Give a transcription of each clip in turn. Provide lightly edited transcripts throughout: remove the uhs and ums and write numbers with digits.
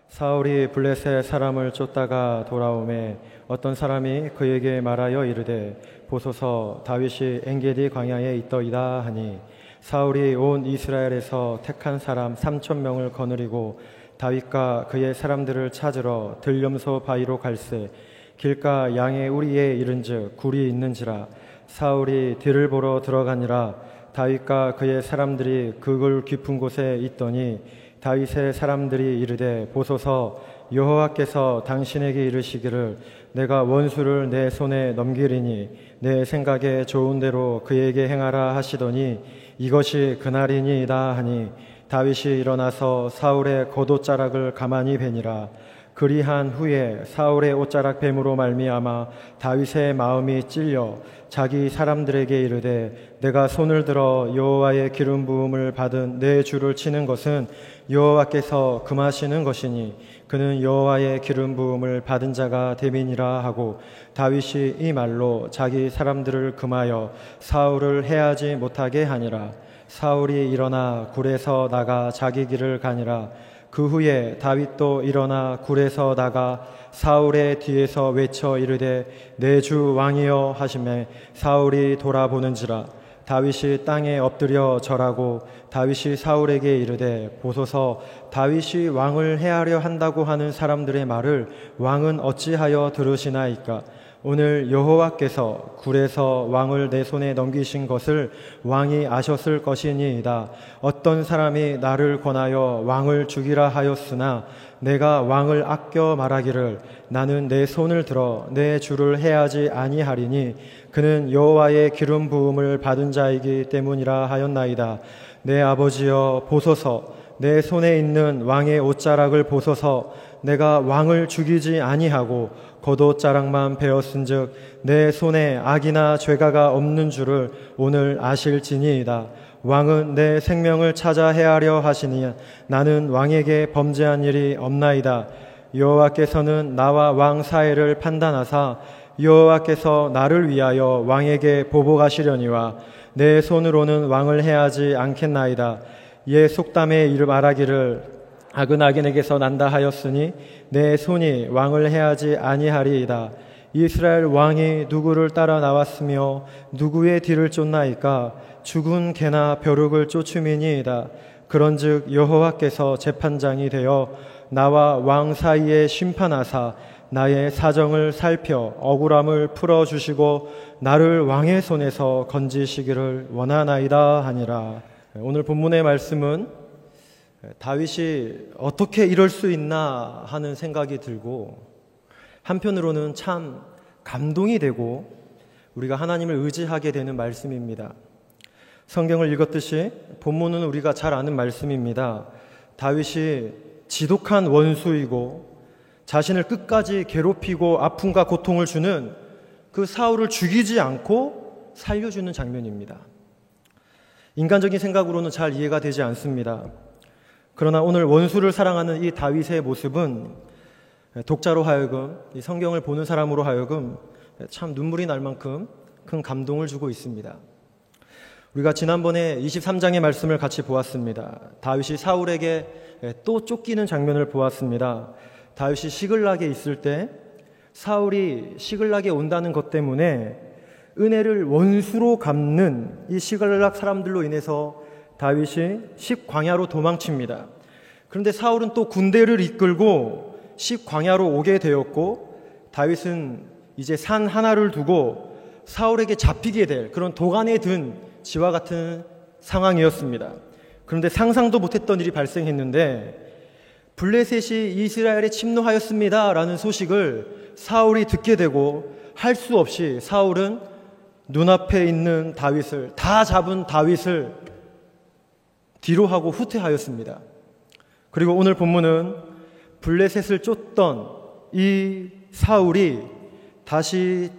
사울이 블레셋 사람을 쫓다가 돌아오매 어떤 사람이 그에게 말하여 이르되 보소서 다윗이 엔게디 광야에 있더이다 하니 사울이 온 이스라엘에서 택한 사람 3,000명을 거느리고 다윗과 그의 사람들을 찾으러 들염소 바위로 갈새 길가 양의 우리에 이른즉 굴이 있는지라 사울이 들을 보러 들어가니라 다윗과 그의 사람들이 그 굴 깊은 곳에 있더니 다윗의 사람들이 이르되 보소서 여호와께서 당신에게 이르시기를 내가 원수를 내 손에 넘기리니 내 생각에 좋은 대로 그에게 행하라 하시더니 이것이 그날이니이다 하니 다윗이 일어나서 사울의 겉옷자락을 가만히 베니라. 그리한 후에 사울의 옷자락 뱀으로 말미암아 다윗의 마음이 찔려 자기 사람들에게 이르되 내가 손을 들어 여호와의 기름 부음을 받은 내 주를 치는 것은 여호와께서 금하시는 것이니 그는 여호와의 기름 부음을 받은 자가 됨이니라 하고 다윗이 이 말로 자기 사람들을 금하여 사울을 해하지 못하게 하니라. 사울이 일어나 굴에서 나가 자기 길을 가니라. 그 후에 다윗도 일어나 굴에서 나가 사울의 뒤에서 외쳐 이르되 내 주 왕이여 하시매 사울이 돌아보는지라. 다윗이 땅에 엎드려 절하고 다윗이 사울에게 이르되 보소서 다윗이 왕을 해하려 한다고 하는 사람들의 말을 왕은 어찌하여 들으시나이까. 오늘 여호와께서 굴에서 왕을 내 손에 넘기신 것을 왕이 아셨을 것이니이다. 어떤 사람이 나를 권하여 왕을 죽이라 하였으나 내가 왕을 아껴 말하기를 나는 내 손을 들어 내 주를 해하지 아니하리니 그는 여호와의 기름 부음을 받은 자이기 때문이라 하였나이다. 내 아버지여 보소서 내 손에 있는 왕의 옷자락을 보소서. 내가 왕을 죽이지 아니하고 겉옷자락만 베었은즉 내 손에 악이나 죄가가 없는 줄을 오늘 아실지니이다. 왕은 내 생명을 찾아 해하려 하시니 나는 왕에게 범죄한 일이 없나이다. 여호와께서는 나와 왕 사이를 판단하사 여호와께서 나를 위하여 왕에게 보복하시려니와 내 손으로는 왕을 해하지 않겠나이다. 옛 속담에 이르 말하기를 악은 악인에게서 난다 하였으니 내 손이 왕을 해하지 아니하리이다. 이스라엘 왕이 누구를 따라 나왔으며 누구의 뒤를 쫓나이까. 죽은 개나 벼룩을 쫓음이니이다. 그런즉 여호와께서 재판장이 되어 나와 왕 사이에 심판하사 나의 사정을 살펴 억울함을 풀어주시고 나를 왕의 손에서 건지시기를 원하나이다 하니라. 오늘 본문의 말씀은 다윗이 어떻게 이럴 수 있나 하는 생각이 들고 한편으로는 참 감동이 되고 우리가 하나님을 의지하게 되는 말씀입니다. 성경을 읽었듯이 본문은 우리가 잘 아는 말씀입니다. 다윗이 지독한 원수이고 자신을 끝까지 괴롭히고 아픔과 고통을 주는 그 사울을 죽이지 않고 살려주는 장면입니다. 인간적인 생각으로는 잘 이해가 되지 않습니다. 그러나 오늘 원수를 사랑하는 이 다윗의 모습은 독자로 하여금 이 성경을 보는 사람으로 하여금 참 눈물이 날 만큼 큰 감동을 주고 있습니다. 우리가 지난번에 23장의 말씀을 같이 보았습니다. 다윗이 사울에게 또 쫓기는 장면을 보았습니다. 다윗이 시글락에 있을 때 사울이 시글락에 온다는 것 때문에 은혜를 원수로 갚는 이 시글락 사람들로 인해서 다윗이 십광야로 도망칩니다. 그런데 사울은 또 군대를 이끌고 십광야로 오게 되었고 다윗은 이제 산 하나를 두고 사울에게 잡히게 될 그런 도간에 든 지와 같은 상황이었습니다. 그런데 상상도 못했던 일이 발생했는데 블레셋이 이스라엘에 침노하였습니다 라는 소식을 사울이 듣게 되고 할 수 없이 사울은 눈앞에 있는 다윗을 다 잡은 다윗을 뒤로 하고 후퇴하였습니다. 그리고 오늘 본문은 블레셋을 쫓던 이 사울이 다시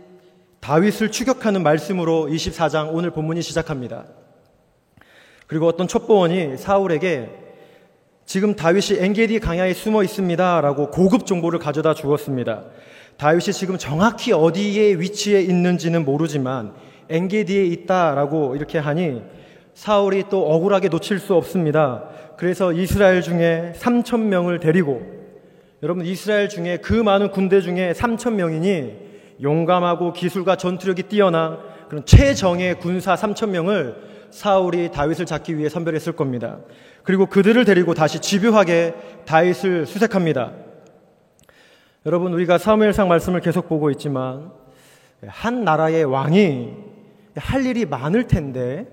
다윗을 추격하는 말씀으로 24장 오늘 본문이 시작합니다. 그리고 어떤 첩보원이 사울에게 지금 다윗이 엔게디 강야에 숨어 있습니다 라고 고급 정보를 가져다 주었습니다. 다윗이 지금 정확히 어디에 위치해 있는지는 모르지만 엔게디에 있다라고 이렇게 하니 사울이 또 억울하게 놓칠 수 없습니다. 그래서 이스라엘 중에 3,000명을 데리고 여러분, 이스라엘 중에 그 많은 군대 중에 3,000명이니 용감하고 기술과 전투력이 뛰어난 그런 최정예 군사 3,000명을 사울이 다윗을 잡기 위해 선별했을 겁니다. 그리고 그들을 데리고 다시 집요하게 다윗을 수색합니다. 여러분, 우리가 사무엘상 말씀을 계속 보고 있지만 한 나라의 왕이 할 일이 많을 텐데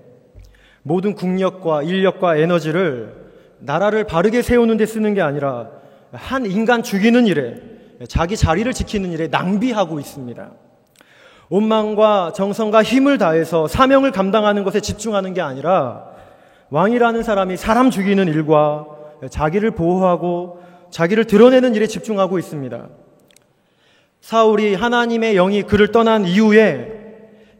모든 국력과 인력과 에너지를 나라를 바르게 세우는 데 쓰는 게 아니라 한 인간 죽이는 일에, 자기 자리를 지키는 일에 낭비하고 있습니다. 온 마음과 정성과 힘을 다해서 사명을 감당하는 것에 집중하는 게 아니라 왕이라는 사람이 사람 죽이는 일과 자기를 보호하고 자기를 드러내는 일에 집중하고 있습니다. 사울이 하나님의 영이 그를 떠난 이후에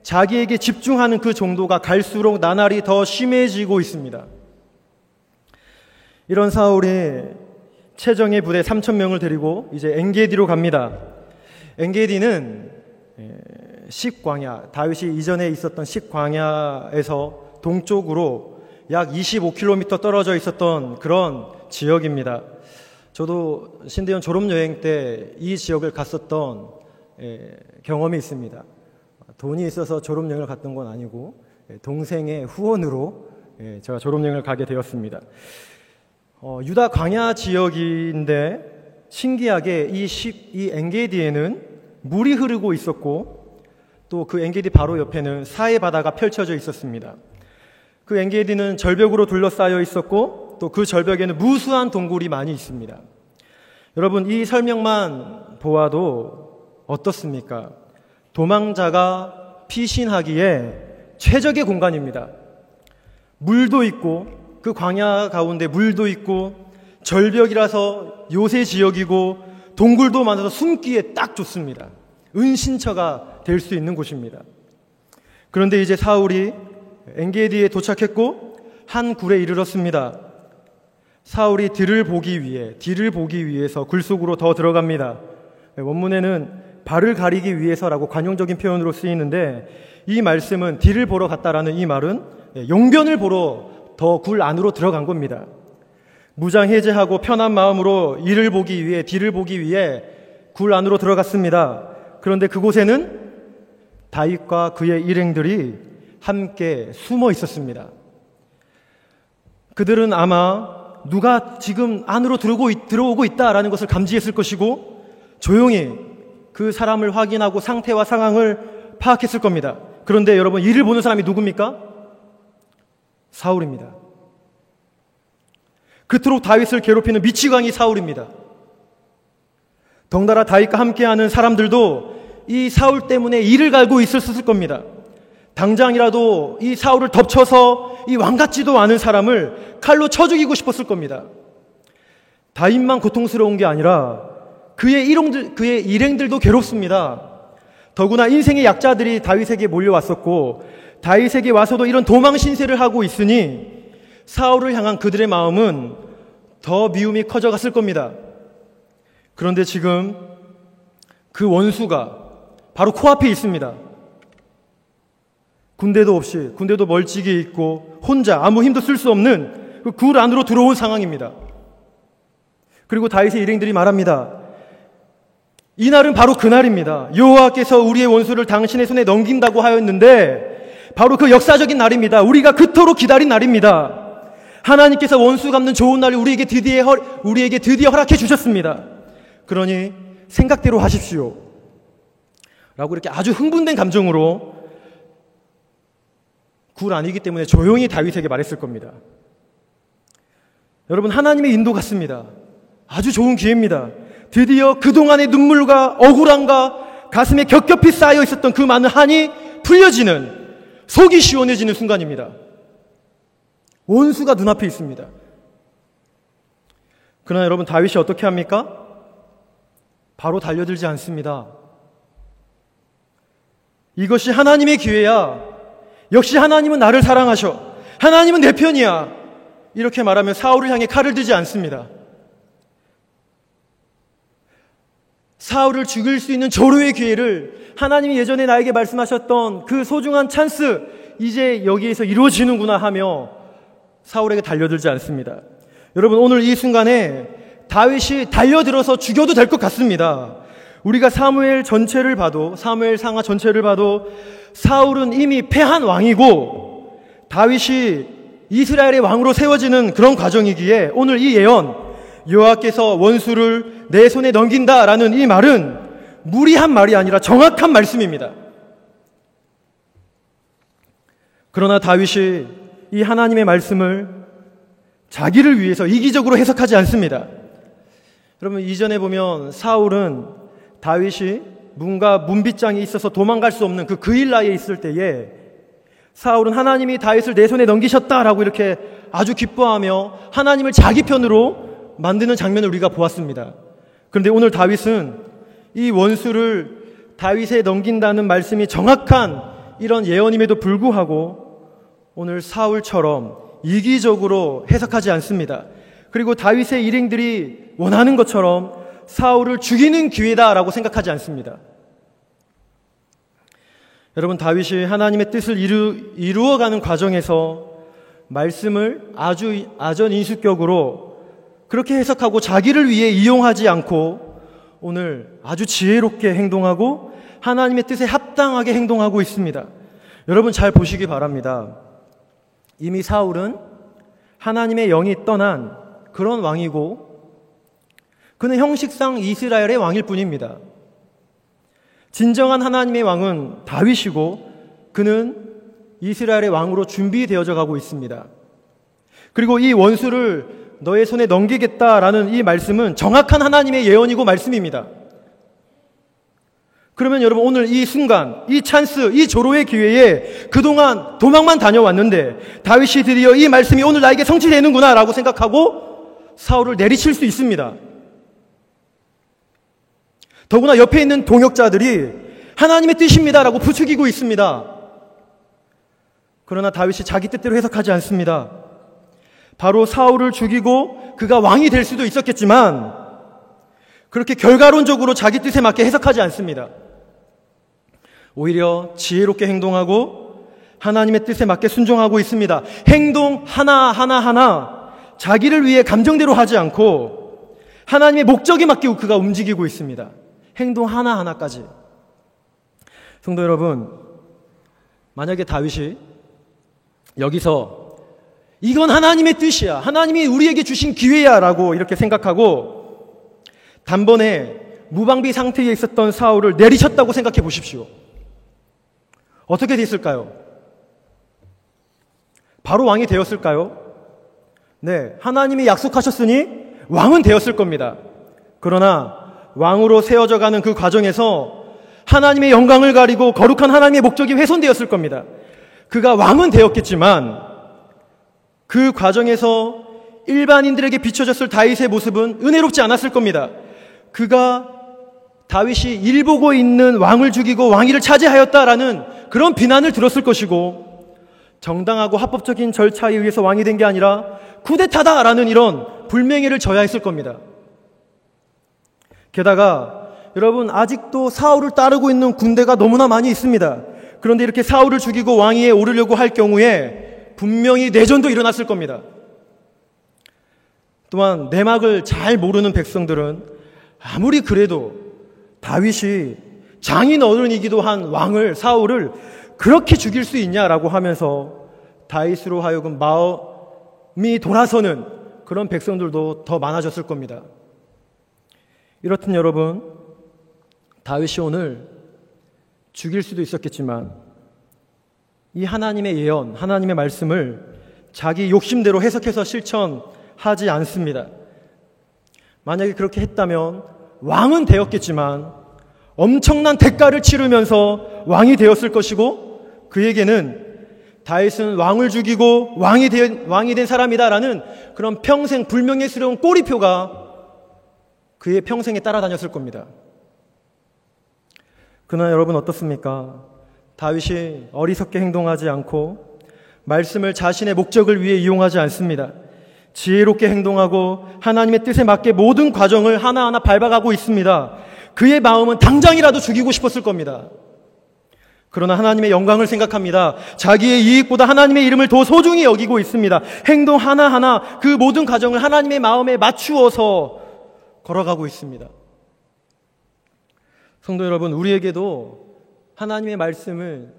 자기에게 집중하는 그 정도가 갈수록 나날이 더 심해지고 있습니다. 이런 사울이 최정예 부대 3,000명을 데리고 이제 엔게디로 갑니다. 엔게디는 식광야, 다윗이 이전에 있었던 식광야에서 동쪽으로 약 25km 떨어져 있었던 그런 지역입니다. 저도 신대원 졸업여행 때 이 지역을 갔었던 경험이 있습니다. 돈이 있어서 졸업여행을 갔던 건 아니고 동생의 후원으로 제가 졸업여행을 가게 되었습니다. 유다 광야 지역인데 신기하게 이 엔게디에는 물이 흐르고 있었고 또 그 엔게디 바로 옆에는 사해 바다가 펼쳐져 있었습니다. 그 엔게디는 절벽으로 둘러싸여 있었고 또 그 절벽에는 무수한 동굴이 많이 있습니다. 여러분, 이 설명만 보아도 어떻습니까? 도망자가 피신하기에 최적의 공간입니다. 물도 있고 그 광야 가운데 물도 있고 절벽이라서 요새 지역이고 동굴도 많아서 숨기에 딱 좋습니다. 은신처가 될 수 있는 곳입니다. 그런데 이제 사울이 엔게디에 도착했고 한 굴에 이르렀습니다. 사울이 뒤를 보기 위해서 굴 속으로 더 들어갑니다. 원문에는 발을 가리기 위해서라고 관용적인 표현으로 쓰이는데 이 말씀은 뒤를 보러 갔다라는 이 말은 용변을 보러 더 굴 안으로 들어간 겁니다. 무장 해제하고 편한 마음으로 뒤를 보기 위해 굴 안으로 들어갔습니다. 그런데 그곳에는 다윗과 그의 일행들이 함께 숨어 있었습니다. 그들은 아마 누가 지금 안으로 들어오고 있다라는 것을 감지했을 것이고 조용히 그 사람을 확인하고 상태와 상황을 파악했을 겁니다. 그런데 여러분, 이를 보는 사람이 누굽니까? 사울입니다. 그토록 다윗을 괴롭히는 미치광이 사울입니다. 덩달아 다윗과 함께하는 사람들도 이 사울 때문에 이를 갈고 있었을 겁니다. 당장이라도 이 사울을 덮쳐서 이 왕 같지도 않은 사람을 칼로 쳐 죽이고 싶었을 겁니다. 다윗만 고통스러운 게 아니라 그의 일행들도 괴롭습니다. 더구나 인생의 약자들이 다윗에게 몰려왔었고 다윗에게 와서도 이런 도망 신세를 하고 있으니 사울을 향한 그들의 마음은 더 미움이 커져갔을 겁니다. 그런데 지금 그 원수가 바로 코앞에 있습니다. 군대도 없이, 군대도 멀찍이 있고 혼자 아무 힘도 쓸 수 없는 그 굴 안으로 들어온 상황입니다. 그리고 다윗의 일행들이 말합니다. 이날은 바로 그날입니다. 여호와께서 우리의 원수를 당신의 손에 넘긴다고 하였는데 바로 그 역사적인 날입니다. 우리가 그토록 기다린 날입니다. 하나님께서 원수 갚는 좋은 날을 우리에게 드디어 허락해 주셨습니다. 그러니 생각대로 하십시오 라고 이렇게 아주 흥분된 감정으로 굴 안이기 때문에 조용히 다윗에게 말했을 겁니다. 여러분, 하나님의 인도 같습니다. 아주 좋은 기회입니다. 드디어 그동안의 눈물과 억울함과 가슴에 겹겹이 쌓여 있었던 그 많은 한이 풀려지는, 속이 시원해지는 순간입니다. 원수가 눈앞에 있습니다. 그러나 여러분, 다윗이 어떻게 합니까? 바로 달려들지 않습니다. 이것이 하나님의 기회야. 역시 하나님은 나를 사랑하셔. 하나님은 내 편이야. 이렇게 말하며 사울을 향해 칼을 들지 않습니다. 사울을 죽일 수 있는 절호의 기회를, 하나님이 예전에 나에게 말씀하셨던 그 소중한 찬스, 이제 여기에서 이루어지는구나 하며 사울에게 달려들지 않습니다. 여러분, 오늘 이 순간에 다윗이 달려들어서 죽여도 될 것 같습니다. 우리가 사무엘 전체를 봐도, 사무엘 상하 전체를 봐도 사울은 이미 패한 왕이고 다윗이 이스라엘의 왕으로 세워지는 그런 과정이기에 오늘 이 예언, 여호와께서 원수를 내 손에 넘긴다라는 이 말은 무리한 말이 아니라 정확한 말씀입니다. 그러나 다윗이 이 하나님의 말씀을 자기를 위해서 이기적으로 해석하지 않습니다. 여러분, 이전에 보면 사울은 다윗이 뭔가 문빗장이 있어서 도망갈 수 없는 그 그일라에 있을 때에 사울은 하나님이 다윗을 내 손에 넘기셨다라고 이렇게 아주 기뻐하며 하나님을 자기 편으로 만드는 장면을 우리가 보았습니다. 그런데 오늘 다윗은 이 원수를 다윗에 넘긴다는 말씀이 정확한 이런 예언임에도 불구하고 오늘 사울처럼 이기적으로 해석하지 않습니다. 그리고 다윗의 일행들이 원하는 것처럼 사울을 죽이는 기회다라고 생각하지 않습니다. 여러분, 다윗이 하나님의 뜻을 이루어가는 과정에서 말씀을 아주 아전인수격으로 그렇게 해석하고 자기를 위해 이용하지 않고 오늘 아주 지혜롭게 행동하고 하나님의 뜻에 합당하게 행동하고 있습니다. 여러분, 잘 보시기 바랍니다. 이미 사울은 하나님의 영이 떠난 그런 왕이고 그는 형식상 이스라엘의 왕일 뿐입니다. 진정한 하나님의 왕은 다윗이고 그는 이스라엘의 왕으로 준비되어져 가고 있습니다. 그리고 이 원수를 너의 손에 넘기겠다라는 이 말씀은 정확한 하나님의 예언이고 말씀입니다. 그러면 여러분, 오늘 이 순간, 이 찬스, 이 조로의 기회에 그동안 도망만 다녀왔는데 다윗이 드디어 이 말씀이 오늘 나에게 성취되는구나 라고 생각하고 사울을 내리칠 수 있습니다. 더구나 옆에 있는 동역자들이 하나님의 뜻입니다 라고 부추기고 있습니다. 그러나 다윗이 자기 뜻대로 해석하지 않습니다. 바로 사울을 죽이고 그가 왕이 될 수도 있었겠지만 그렇게 결과론적으로 자기 뜻에 맞게 해석하지 않습니다. 오히려 지혜롭게 행동하고 하나님의 뜻에 맞게 순종하고 있습니다. 행동 하나하나 자기를 위해 감정대로 하지 않고 하나님의 목적에 맡기고 그가 움직이고 있습니다. 행동 하나하나까지. 성도 여러분, 만약에 다윗이 여기서 이건 하나님의 뜻이야, 하나님이 우리에게 주신 기회야 라고 이렇게 생각하고 단번에 무방비 상태에 있었던 사울을 내리쳤다고 생각해 보십시오. 어떻게 됐을까요? 바로 왕이 되었을까요? 네, 하나님이 약속하셨으니 왕은 되었을 겁니다. 그러나 왕으로 세워져 가는 그 과정에서 하나님의 영광을 가리고 거룩한 하나님의 목적이 훼손되었을 겁니다. 그가 왕은 되었겠지만 그 과정에서 일반인들에게 비춰졌을 다윗의 모습은 은혜롭지 않았을 겁니다. 그가 다윗이 일보고 있는 왕을 죽이고 왕위를 차지하였다라는 그런 비난을 들었을 것이고 정당하고 합법적인 절차에 의해서 왕이 된 게 아니라 쿠데타다라는 이런 불명예를 져야 했을 겁니다. 게다가 여러분, 아직도 사울을 따르고 있는 군대가 너무나 많이 있습니다. 그런데 이렇게 사울을 죽이고 왕위에 오르려고 할 경우에 분명히 내전도 일어났을 겁니다. 또한 내막을 잘 모르는 백성들은 아무리 그래도 다윗이 장인 어른이기도 한 왕을, 사울을 그렇게 죽일 수 있냐라고 하면서 다윗으로 하여금 마음이 돌아서는 그런 백성들도 더 많아졌을 겁니다. 이렇듯 여러분, 다윗이 오늘 죽일 수도 있었겠지만 이 하나님의 예언, 하나님의 말씀을 자기 욕심대로 해석해서 실천하지 않습니다. 만약에 그렇게 했다면 왕은 되었겠지만 엄청난 대가를 치르면서 왕이 되었을 것이고 그에게는 다윗은 왕을 죽이고 왕이 된 사람이다라는 그런 평생 불명예스러운 꼬리표가 그의 평생에 따라다녔을 겁니다. 그러나 여러분 어떻습니까? 다윗이 어리석게 행동하지 않고 말씀을 자신의 목적을 위해 이용하지 않습니다. 지혜롭게 행동하고 하나님의 뜻에 맞게 모든 과정을 하나하나 밟아가고 있습니다. 그의 마음은 당장이라도 죽이고 싶었을 겁니다. 그러나 하나님의 영광을 생각합니다. 자기의 이익보다 하나님의 이름을 더 소중히 여기고 있습니다. 행동 하나하나 그 모든 과정을 하나님의 마음에 맞추어서 걸어가고 있습니다. 성도 여러분, 우리에게도 하나님의 말씀을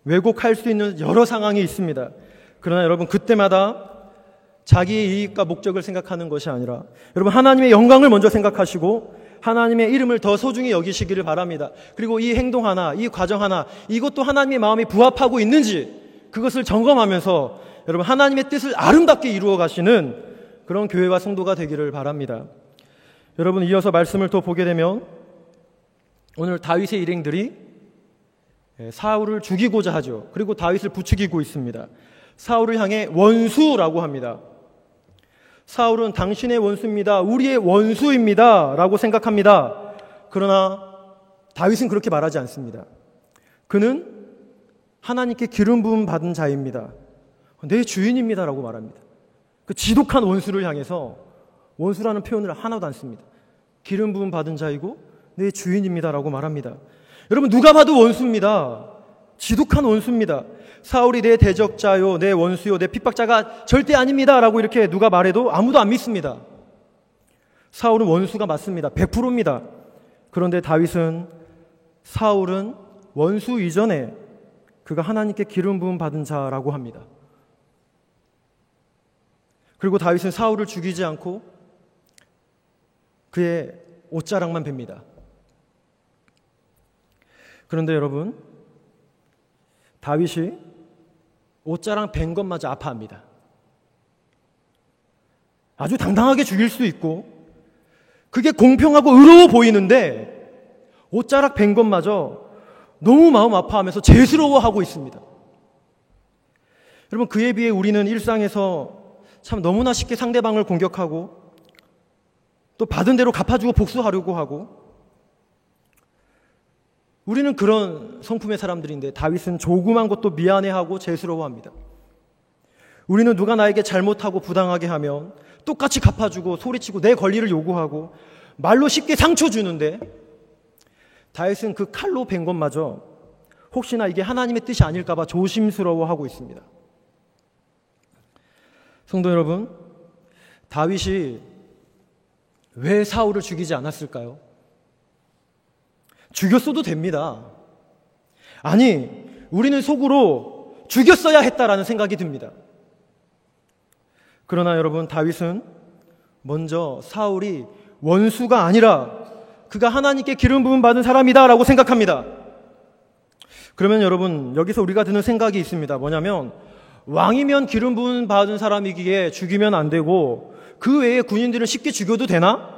왜곡할 수 있는 여러 상황이 있습니다. 그러나 여러분, 그때마다 자기의 이익과 목적을 생각하는 것이 아니라 여러분, 하나님의 영광을 먼저 생각하시고 하나님의 이름을 더 소중히 여기시기를 바랍니다. 그리고 이 행동 하나, 이 과정 하나, 이것도 하나님의 마음에 부합하고 있는지 그것을 점검하면서 여러분, 하나님의 뜻을 아름답게 이루어 가시는 그런 교회와 성도가 되기를 바랍니다. 여러분, 이어서 말씀을 또 보게 되면 오늘 다윗의 일행들이 사울을 죽이고자 하죠. 그리고 다윗을 부추기고 있습니다. 사울을 향해 원수라고 합니다. 사울은 당신의 원수입니다. 우리의 원수입니다. 라고 생각합니다. 그러나 다윗은 그렇게 말하지 않습니다. 그는 하나님께 기름 부음 받은 자입니다. 내 주인입니다. 라고 말합니다. 그 지독한 원수를 향해서 원수라는 표현을 하나도 안 씁니다. 기름 부음 받은 자이고 내 주인입니다. 라고 말합니다. 여러분, 누가 봐도 원수입니다. 지독한 원수입니다. 사울이 내 대적자요, 내 원수요, 내 핍박자가 절대 아닙니다. 라고 이렇게 누가 말해도 아무도 안 믿습니다. 사울은 원수가 맞습니다. 100%입니다. 그런데 다윗은 사울은 원수 이전에 그가 하나님께 기름 부음 받은 자라고 합니다. 그리고 다윗은 사울을 죽이지 않고 그의 옷자락만 뱁니다. 그런데 여러분, 다윗이 옷자랑 벤 것마저 아파합니다. 아주 당당하게 죽일 수 있고 그게 공평하고 의로워 보이는데 옷자락 벤 것마저 너무 마음 아파하면서 죄스러워하고 있습니다. 여러분, 그에 비해 우리는 일상에서 참 너무나 쉽게 상대방을 공격하고 또 받은 대로 갚아주고 복수하려고 하고, 우리는 그런 성품의 사람들인데 다윗은 조그만 것도 미안해하고 죄스러워합니다. 우리는 누가 나에게 잘못하고 부당하게 하면 똑같이 갚아주고 소리치고 내 권리를 요구하고 말로 쉽게 상처 주는데, 다윗은 그 칼로 벤 것마저 혹시나 이게 하나님의 뜻이 아닐까 봐 조심스러워하고 있습니다. 성도 여러분, 다윗이 왜 사울을 죽이지 않았을까요? 죽였어도 됩니다. 아니, 우리는 속으로 죽였어야 했다라는 생각이 듭니다. 그러나 여러분, 다윗은 먼저 사울이 원수가 아니라 그가 하나님께 기름 부음 받은 사람이다 라고 생각합니다. 그러면 여러분, 여기서 우리가 드는 생각이 있습니다. 뭐냐면, 왕이면 기름 부음 받은 사람이기에 죽이면 안 되고 그 외에 군인들은 쉽게 죽여도 되나?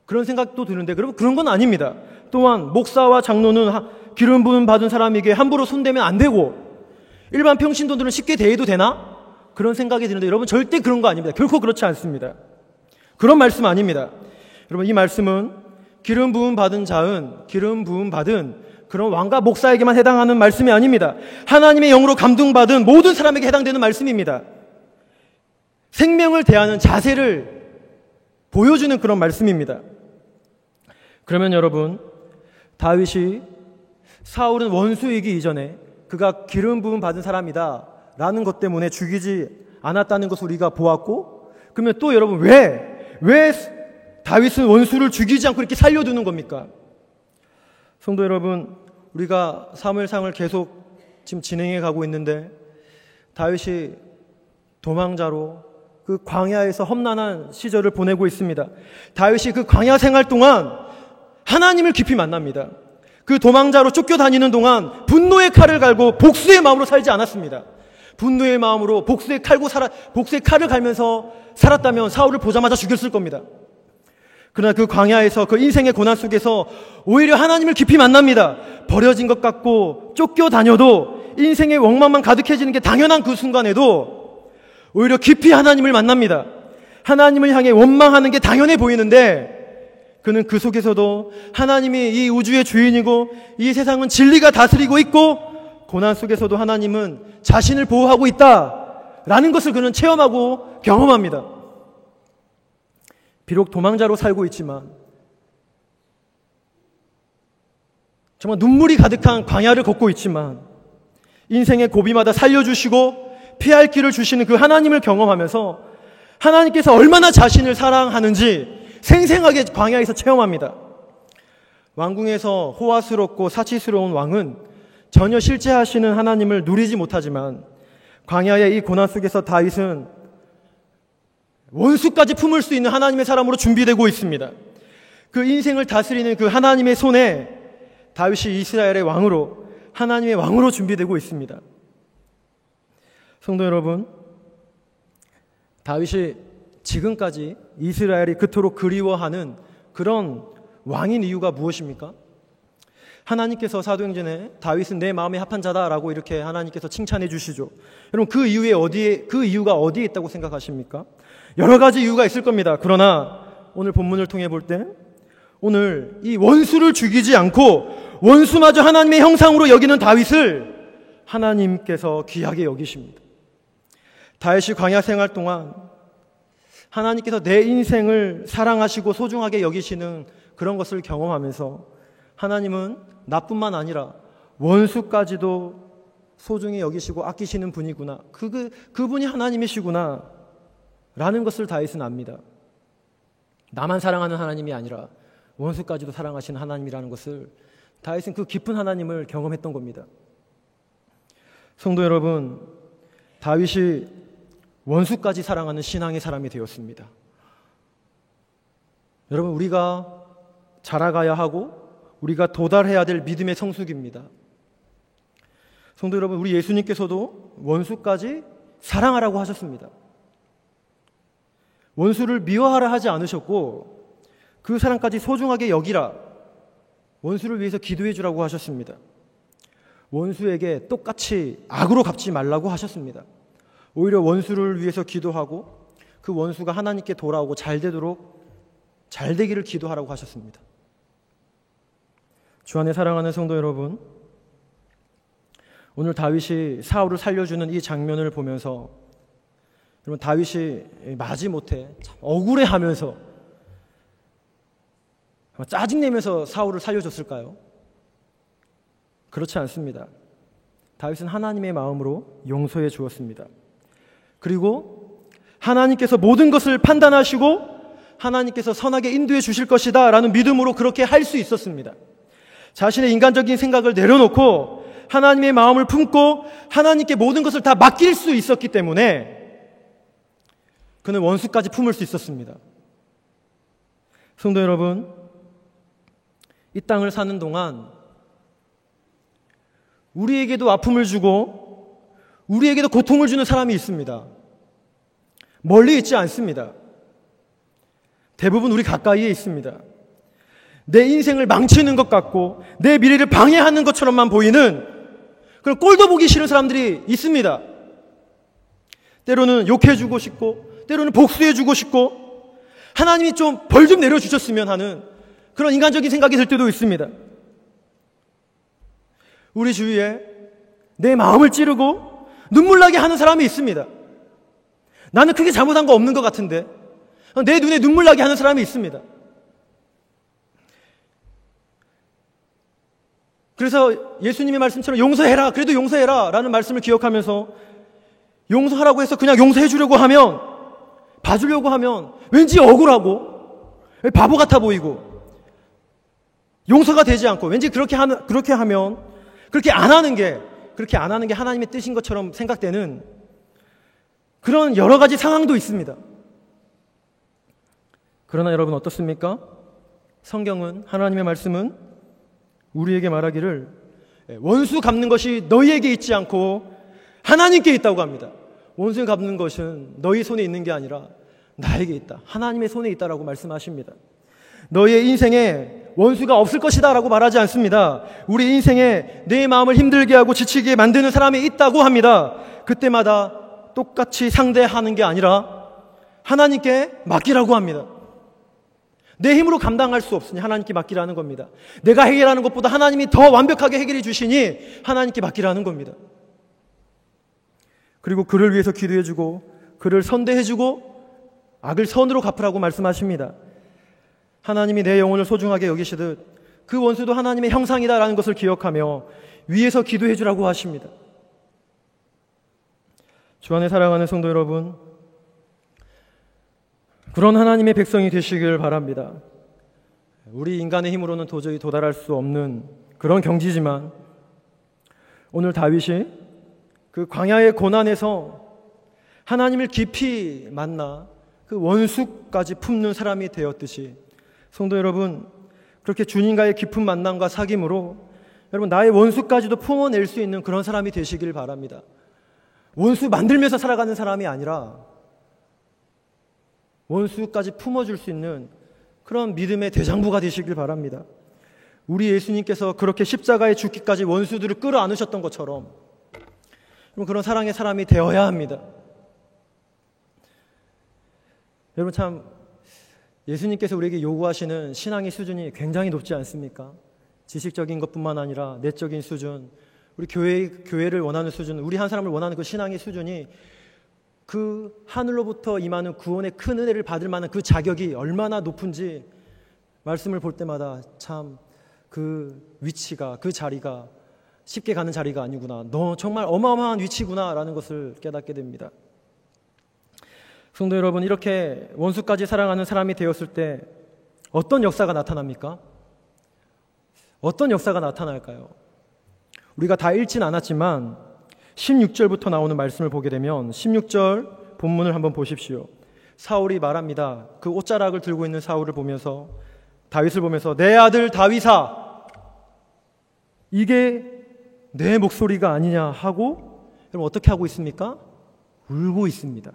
그런 생각도 드는데, 여러분, 그런 건 아닙니다. 또한 목사와 장로는 기름 부음 받은 사람에게 함부로 손대면 안 되고 일반 평신도들은 쉽게 대해도 되나? 그런 생각이 드는데, 여러분, 절대 그런 거 아닙니다. 결코 그렇지 않습니다. 그런 말씀 아닙니다. 여러분, 이 말씀은 기름 부음 받은 자은 기름 부음 받은 그런 왕과 목사에게만 해당하는 말씀이 아닙니다. 하나님의 영으로 감동받은 모든 사람에게 해당되는 말씀입니다. 생명을 대하는 자세를 보여주는 그런 말씀입니다. 그러면 여러분, 다윗이 사울은 원수이기 이전에 그가 기름 부음 받은 사람이다 라는 것 때문에 죽이지 않았다는 것을 우리가 보았고, 그러면 또 여러분, 왜 다윗은 원수를 죽이지 않고 이렇게 살려두는 겁니까? 성도 여러분, 우리가 사무엘상을 계속 지금 진행해 가고 있는데 다윗이 도망자로 그 광야에서 험난한 시절을 보내고 있습니다. 다윗이 그 광야 생활 동안 하나님을 깊이 만납니다. 그 도망자로 쫓겨다니는 동안 분노의 칼을 갈고 복수의 마음으로 살지 않았습니다. 분노의 마음으로 복수의 칼을 갈면서 살았다면 사울을 보자마자 죽였을 겁니다. 그러나 그 광야에서, 그 인생의 고난 속에서 오히려 하나님을 깊이 만납니다. 버려진 것 같고 쫓겨다녀도 인생의 원망만 가득해지는 게 당연한 그 순간에도 오히려 깊이 하나님을 만납니다. 하나님을 향해 원망하는 게 당연해 보이는데, 그는 그 속에서도 하나님이 이 우주의 주인이고 이 세상은 진리가 다스리고 있고 고난 속에서도 하나님은 자신을 보호하고 있다라는 것을 그는 체험하고 경험합니다. 비록 도망자로 살고 있지만, 정말 눈물이 가득한 광야를 걷고 있지만, 인생의 고비마다 살려주시고 피할 길을 주시는 그 하나님을 경험하면서 하나님께서 얼마나 자신을 사랑하는지, 생생하게 광야에서 체험합니다. 왕궁에서 호화스럽고 사치스러운 왕은 전혀 실제하시는 하나님을 누리지 못하지만 광야의 이 고난 속에서 다윗은 원수까지 품을 수 있는 하나님의 사람으로 준비되고 있습니다. 그 인생을 다스리는 그 하나님의 손에 다윗이 이스라엘의 왕으로, 하나님의 왕으로 준비되고 있습니다. 성도 여러분, 다윗이 지금까지 이스라엘이 그토록 그리워하는 그런 왕인 이유가 무엇입니까? 하나님께서 사도행전에 다윗은 내 마음에 합한 자다라고 이렇게 하나님께서 칭찬해 주시죠. 여러분, 그 이유가 어디에 있다고 생각하십니까? 여러 가지 이유가 있을 겁니다. 그러나 오늘 본문을 통해 볼 때 오늘 이 원수를 죽이지 않고 원수마저 하나님의 형상으로 여기는 다윗을 하나님께서 귀하게 여기십니다. 다윗이 광야 생활 동안 하나님께서 내 인생을 사랑하시고 소중하게 여기시는 그런 것을 경험하면서 하나님은 나뿐만 아니라 원수까지도 소중히 여기시고 아끼시는 분이구나. 그분이 하나님이시구나 라는 것을 다윗은 압니다. 나만 사랑하는 하나님이 아니라 원수까지도 사랑하시는 하나님이라는 것을 다윗은 그 깊은 하나님을 경험했던 겁니다. 성도 여러분, 다윗이 원수까지 사랑하는 신앙의 사람이 되었습니다. 여러분, 우리가 자라가야 하고 우리가 도달해야 될 믿음의 성숙입니다. 성도 여러분, 우리 예수님께서도 원수까지 사랑하라고 하셨습니다. 원수를 미워하라 하지 않으셨고 그 사람까지 소중하게 여기라, 원수를 위해서 기도해 주라고 하셨습니다. 원수에게 똑같이 악으로 갚지 말라고 하셨습니다. 오히려 원수를 위해서 기도하고 그 원수가 하나님께 돌아오고 잘 되기를 기도하라고 하셨습니다. 주 안에 사랑하는 성도 여러분, 오늘 다윗이 사울을 살려주는 이 장면을 보면서 여러분, 다윗이 마지못해 참 억울해하면서 짜증내면서 사울을 살려줬을까요? 그렇지 않습니다. 다윗은 하나님의 마음으로 용서해 주었습니다. 그리고 하나님께서 모든 것을 판단하시고 하나님께서 선하게 인도해 주실 것이다 라는 믿음으로 그렇게 할 수 있었습니다. 자신의 인간적인 생각을 내려놓고 하나님의 마음을 품고 하나님께 모든 것을 다 맡길 수 있었기 때문에 그는 원수까지 품을 수 있었습니다. 성도 여러분, 이 땅을 사는 동안 우리에게도 아픔을 주고 우리에게도 고통을 주는 사람이 있습니다. 멀리 있지 않습니다. 대부분 우리 가까이에 있습니다. 내 인생을 망치는 것 같고 내 미래를 방해하는 것처럼만 보이는 그런 꼴도 보기 싫은 사람들이 있습니다. 때로는 욕해주고 싶고 때로는 복수해주고 싶고 하나님이 좀 벌 좀 내려주셨으면 하는 그런 인간적인 생각이 들 때도 있습니다. 우리 주위에 내 마음을 찌르고 눈물 나게 하는 사람이 있습니다. 나는 크게 잘못한 거 없는 것 같은데 내 눈에 눈물 나게 하는 사람이 있습니다. 그래서 예수님의 말씀처럼 용서해라, 그래도 용서해라 라는 말씀을 기억하면서 용서하라고 해서 그냥 용서해 주려고 하면, 봐주려고 하면 왠지 억울하고 바보 같아 보이고 용서가 되지 않고 왠지 그렇게 하면 그렇게 안 하는 게 하나님의 뜻인 것처럼 생각되는 그런 여러 가지 상황도 있습니다. 그러나 여러분 어떻습니까? 성경은, 하나님의 말씀은 우리에게 말하기를 원수 갚는 것이 너희에게 있지 않고 하나님께 있다고 합니다. 원수 갚는 것은 너희 손에 있는 게 아니라 나에게 있다, 하나님의 손에 있다라고 말씀하십니다. 너희의 인생에 원수가 없을 것이다 라고 말하지 않습니다. 우리 인생에 내 마음을 힘들게 하고 지치게 만드는 사람이 있다고 합니다. 그때마다 똑같이 상대하는 게 아니라 하나님께 맡기라고 합니다. 내 힘으로 감당할 수 없으니 하나님께 맡기라는 겁니다. 내가 해결하는 것보다 하나님이 더 완벽하게 해결해 주시니 하나님께 맡기라는 겁니다. 그리고 그를 위해서 기도해주고 그를 선대해주고 악을 선으로 갚으라고 말씀하십니다. 하나님이 내 영혼을 소중하게 여기시듯 그 원수도 하나님의 형상이다라는 것을 기억하며 위에서 기도해주라고 하십니다. 주 안에 사랑하는 성도 여러분, 그런 하나님의 백성이 되시길 바랍니다. 우리 인간의 힘으로는 도저히 도달할 수 없는 그런 경지지만 오늘 다윗이 그 광야의 고난에서 하나님을 깊이 만나 그 원수까지 품는 사람이 되었듯이 성도 여러분, 그렇게 주님과의 깊은 만남과 사귐으로 여러분 나의 원수까지도 품어낼 수 있는 그런 사람이 되시길 바랍니다. 원수 만들면서 살아가는 사람이 아니라 원수까지 품어줄 수 있는 그런 믿음의 대장부가 되시길 바랍니다. 우리 예수님께서 그렇게 십자가에 죽기까지 원수들을 끌어안으셨던 것처럼 그런 사랑의 사람이 되어야 합니다. 여러분 참 예수님께서 우리에게 요구하시는 신앙의 수준이 굉장히 높지 않습니까? 지식적인 것뿐만 아니라 내적인 수준, 우리 교회를 원하는 수준, 우리 한 사람을 원하는 그 신앙의 수준이 그 하늘로부터 임하는 구원의 큰 은혜를 받을 만한 그 자격이 얼마나 높은지 말씀을 볼 때마다 참 그 위치가, 그 자리가 쉽게 가는 자리가 아니구나, 너 정말 어마어마한 위치구나 라는 것을 깨닫게 됩니다. 성도 여러분, 이렇게 원수까지 사랑하는 사람이 되었을 때 어떤 역사가 나타납니까? 어떤 역사가 나타날까요? 우리가 다 읽진 않았지만 16절부터 나오는 말씀을 보게 되면 16절 본문을 한번 보십시오. 사울이 말합니다. 그 옷자락을 들고 있는 사울을 보면서, 다윗을 보면서, 내 아들 다윗아, 이게 내 목소리가 아니냐 하고, 여러분 어떻게 하고 있습니까? 울고 있습니다.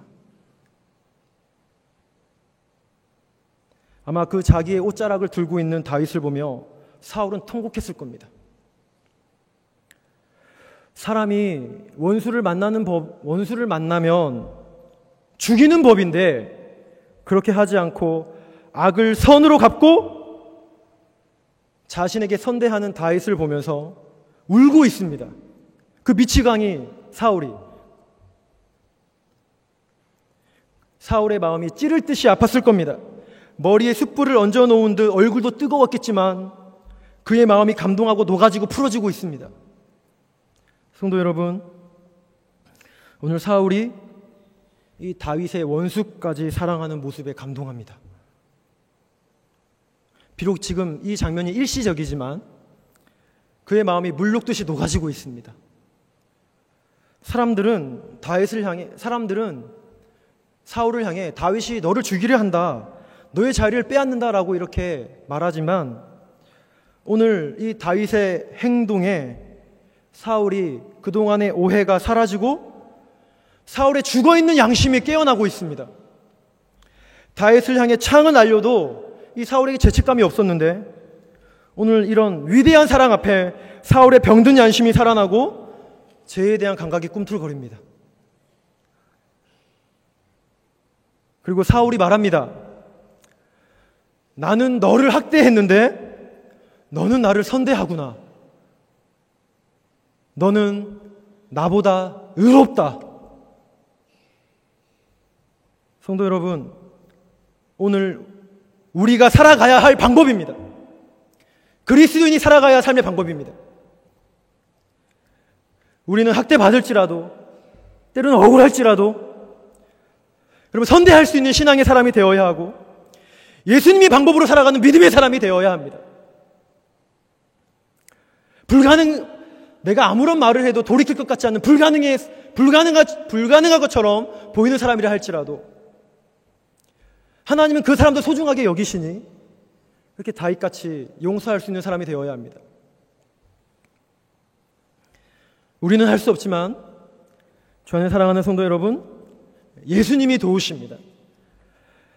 아마 그 자기의 옷자락을 들고 있는 다윗을 보며 사울은 통곡했을 겁니다. 사람이 원수를 만나면 죽이는 법인데 그렇게 하지 않고 악을 선으로 갚고 자신에게 선대하는 다윗을 보면서 울고 있습니다. 그 미치광이 사울의 마음이 찌를 듯이 아팠을 겁니다. 머리에 숯불을 얹어놓은 듯 얼굴도 뜨거웠겠지만 그의 마음이 감동하고 녹아지고 풀어지고 있습니다. 성도 여러분, 오늘 사울이 이 다윗의 원수까지 사랑하는 모습에 감동합니다. 비록 지금 이 장면이 일시적이지만 그의 마음이 물 녹듯이 녹아지고 있습니다. 사람들은 사울을 향해 다윗이 너를 죽이려 한다, 너의 자리를 빼앗는다라고 이렇게 말하지만 오늘 이 다윗의 행동에 사울이 그동안의 오해가 사라지고 사울의 죽어있는 양심이 깨어나고 있습니다. 다윗을 향해 창을 날려도 이 사울에게 죄책감이 없었는데 오늘 이런 위대한 사랑 앞에 사울의 병든 양심이 살아나고 죄에 대한 감각이 꿈틀거립니다. 그리고 사울이 말합니다. 나는 너를 학대했는데 너는 나를 선대하구나. 너는 나보다 의롭다. 성도 여러분, 오늘 우리가 살아가야 할 방법입니다. 그리스도인이 살아가야 할 삶의 방법입니다. 우리는 학대받을지라도, 때로는 억울할지라도 여러분 선대할 수 있는 신앙의 사람이 되어야 하고 예수님의 방법으로 살아가는 믿음의 사람이 되어야 합니다. 내가 아무런 말을 해도 돌이킬 것 같지 않은 불가능한 것처럼 보이는 사람이라 할지라도 하나님은 그 사람도 소중하게 여기시니 이렇게 다윗같이 용서할 수 있는 사람이 되어야 합니다. 우리는 할 수 없지만 주 안에 사랑하는 성도 여러분, 예수님이 도우십니다.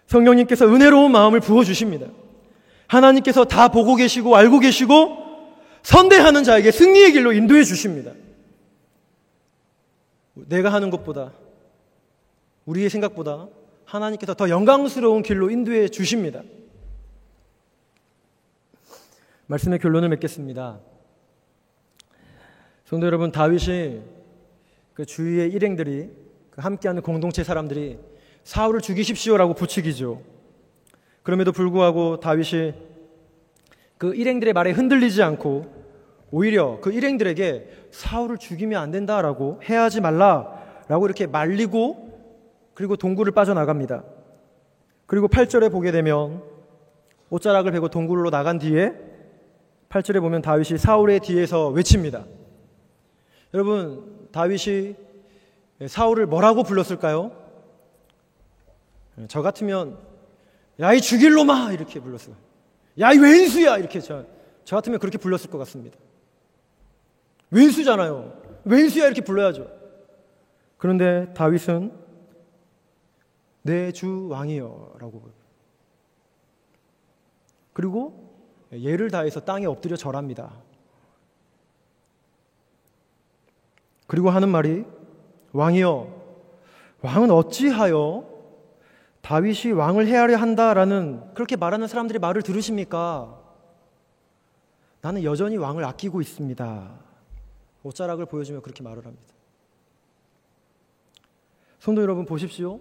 성령님께서 은혜로운 마음을 부어주십니다. 하나님께서 다 보고 계시고 알고 계시고 선대하는 자에게 승리의 길로 인도해 주십니다. 내가 하는 것보다, 우리의 생각보다 하나님께서 더 영광스러운 길로 인도해 주십니다. 말씀의 결론을 맺겠습니다. 성도 여러분, 다윗이 그 주위의 일행들이, 함께하는 공동체 사람들이 사울을 죽이십시오라고 부추기죠. 그럼에도 불구하고 다윗이 그 일행들의 말에 흔들리지 않고 오히려 그 일행들에게 사울을 죽이면 안 된다라고, 해하지 말라라고 이렇게 말리고 그리고 동굴을 빠져나갑니다. 그리고 8절에 보게 되면 옷자락을 베고 동굴로 나간 뒤에 8절에 보면 다윗이 사울의 뒤에서 외칩니다. 여러분, 다윗이 사울을 뭐라고 불렀을까요? 저 같으면 야, 이 죽일 놈아 이렇게 불렀어요. 야, 이 왼수야 이렇게 저 같으면 그렇게 불렀을 것 같습니다. 왼수잖아요. 왼수야 이렇게 불러야죠. 그런데 다윗은 내 주 왕이여 라고, 그리고 예를 다해서 땅에 엎드려 절합니다. 그리고 하는 말이 왕이여, 왕은 어찌하여 다윗이 왕을 해하려 한다라는 그렇게 말하는 사람들의 말을 들으십니까? 나는 여전히 왕을 아끼고 있습니다. 옷자락을 보여주며 그렇게 말을 합니다. 성도 여러분, 보십시오.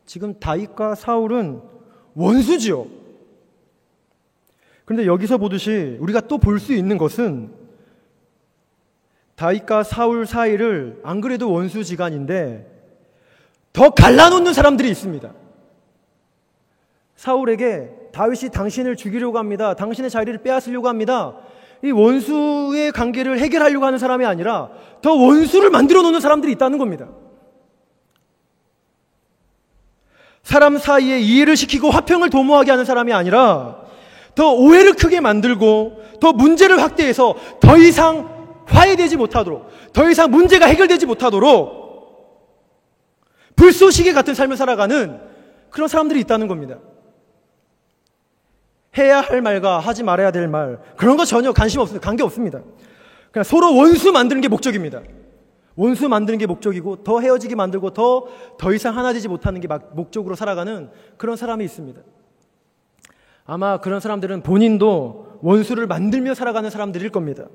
지금 다윗과 사울은 원수지요. 그런데 여기서 보듯이 우리가 또 볼 수 있는 것은 다윗과 사울 사이를 안 그래도 원수지간인데 더 갈라놓는 사람들이 있습니다. 사울에게 다윗이 당신을 죽이려고 합니다. 당신의 자리를 빼앗으려고 합니다. 이 원수의 관계를 해결하려고 하는 사람이 아니라 더 원수를 만들어 놓는 사람들이 있다는 겁니다. 사람 사이에 이해를 시키고 화평을 도모하게 하는 사람이 아니라 더 오해를 크게 만들고 더 문제를 확대해서 더 이상 화해되지 못하도록, 더 이상 문제가 해결되지 못하도록 불쏘시개 같은 삶을 살아가는 그런 사람들이 있다는 겁니다. 해야 할 말과 하지 말아야 될 말, 그런 거 전혀 관심 없습니다. 관계 없습니다. 그냥 서로 원수 만드는 게 목적입니다. 원수 만드는 게 목적이고 더 헤어지게 만들고 더 이상 하나 되지 못하는 게 목적으로 살아가는 그런 사람이 있습니다. 아마 그런 사람들은 본인도 원수를 만들며 살아가는 사람들일 겁니다.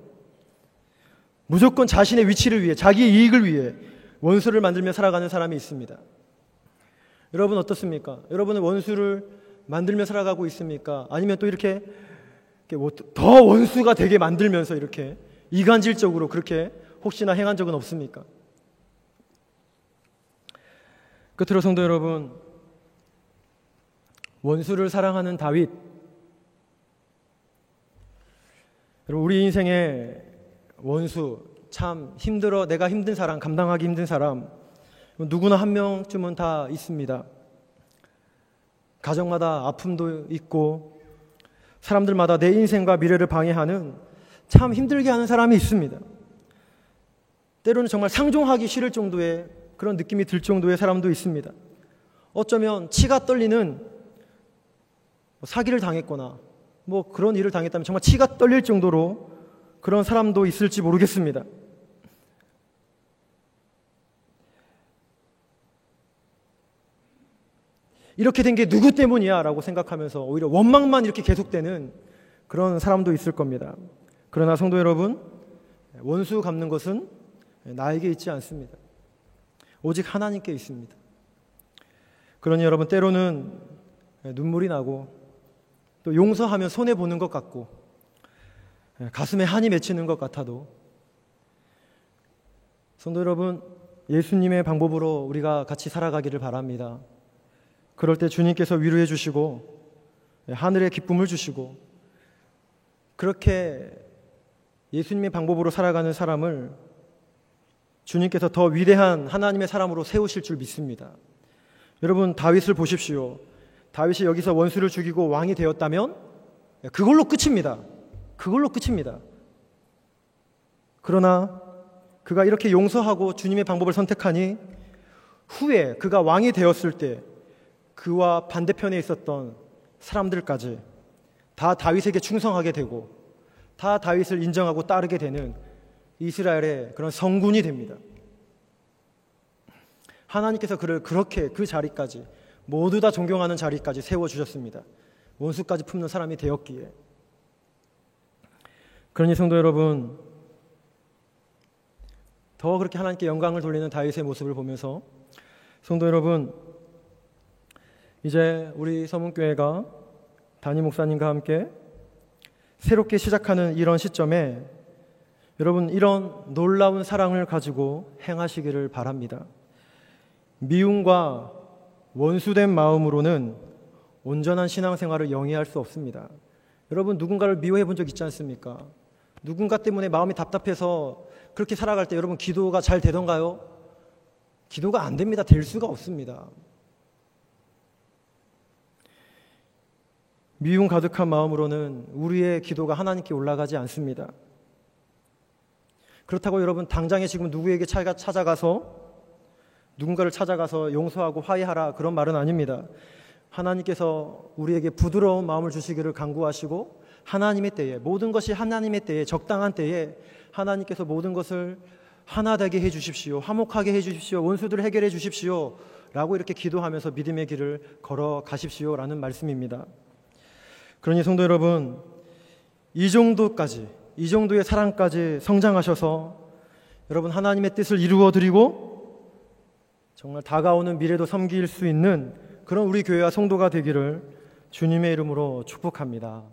무조건 자신의 위치를 위해, 자기의 이익을 위해 원수를 만들며 살아가는 사람이 있습니다. 여러분 어떻습니까? 여러분은 원수를 만들며 살아가고 있습니까? 아니면 또 이렇게 더 원수가 되게 만들면서 이렇게 이간질적으로 그렇게 혹시나 행한 적은 없습니까? 끝으로 성도 여러분, 원수를 사랑하는 다윗, 여러분 우리 인생의 원수, 참 힘들어, 내가 힘든 사람, 감당하기 힘든 사람 누구나 한 명쯤은 다 있습니다. 가정마다 아픔도 있고 사람들마다 내 인생과 미래를 방해하는 참 힘들게 하는 사람이 있습니다. 때로는 정말 상종하기 싫을 정도의 그런 느낌이 들 정도의 사람도 있습니다. 어쩌면 치가 떨리는 사기를 당했거나 그런 일을 당했다면 정말 치가 떨릴 정도로 그런 사람도 있을지 모르겠습니다. 이렇게 된 게 누구 때문이야 라고 생각하면서 오히려 원망만 이렇게 계속되는 그런 사람도 있을 겁니다. 그러나 성도 여러분, 원수 갚는 것은 나에게 있지 않습니다. 오직 하나님께 있습니다. 그러니 여러분, 때로는 눈물이 나고 또 용서하면 손해보는 것 같고 가슴에 한이 맺히는 것 같아도 성도 여러분, 예수님의 방법으로 우리가 같이 살아가기를 바랍니다. 그럴 때 주님께서 위로해 주시고 하늘의 기쁨을 주시고 그렇게 예수님의 방법으로 살아가는 사람을 주님께서 더 위대한 하나님의 사람으로 세우실 줄 믿습니다. 여러분, 다윗을 보십시오. 다윗이 여기서 원수를 죽이고 왕이 되었다면 그걸로 끝입니다. 그걸로 끝입니다. 그러나 그가 이렇게 용서하고 주님의 방법을 선택하니 후에 그가 왕이 되었을 때 그와 반대편에 있었던 사람들까지 다 다윗에게 충성하게 되고 다 다윗을 인정하고 따르게 되는 이스라엘의 그런 성군이 됩니다. 하나님께서 그를 그렇게 그 자리까지, 모두 다 존경하는 자리까지 세워주셨습니다. 원수까지 품는 사람이 되었기에. 그러니 성도 여러분, 더 그렇게 하나님께 영광을 돌리는 다윗의 모습을 보면서 성도 여러분, 이제 우리 서문교회가 담임 목사님과 함께 새롭게 시작하는 이런 시점에 여러분, 이런 놀라운 사랑을 가지고 행하시기를 바랍니다. 미움과 원수된 마음으로는 온전한 신앙생활을 영위할 수 없습니다. 여러분, 누군가를 미워해 본 적 있지 않습니까? 누군가 때문에 마음이 답답해서 그렇게 살아갈 때 여러분 기도가 잘 되던가요? 기도가 안 됩니다. 될 수가 없습니다. 미움 가득한 마음으로는 우리의 기도가 하나님께 올라가지 않습니다. 그렇다고 여러분 당장에 지금 누구에게 누군가를 찾아가서 용서하고 화해하라, 그런 말은 아닙니다. 하나님께서 우리에게 부드러운 마음을 주시기를 간구하시고, 하나님의 때에, 모든 것이 하나님의 때에, 적당한 때에 하나님께서 모든 것을 하나 되게 해주십시오, 화목하게 해주십시오, 원수들을 해결해 주십시오 라고 이렇게 기도하면서 믿음의 길을 걸어가십시오 라는 말씀입니다. 그러니 성도 여러분, 이 정도의 사랑까지 성장하셔서 여러분 하나님의 뜻을 이루어드리고 정말 다가오는 미래도 섬길 수 있는 그런 우리 교회와 성도가 되기를 주님의 이름으로 축복합니다.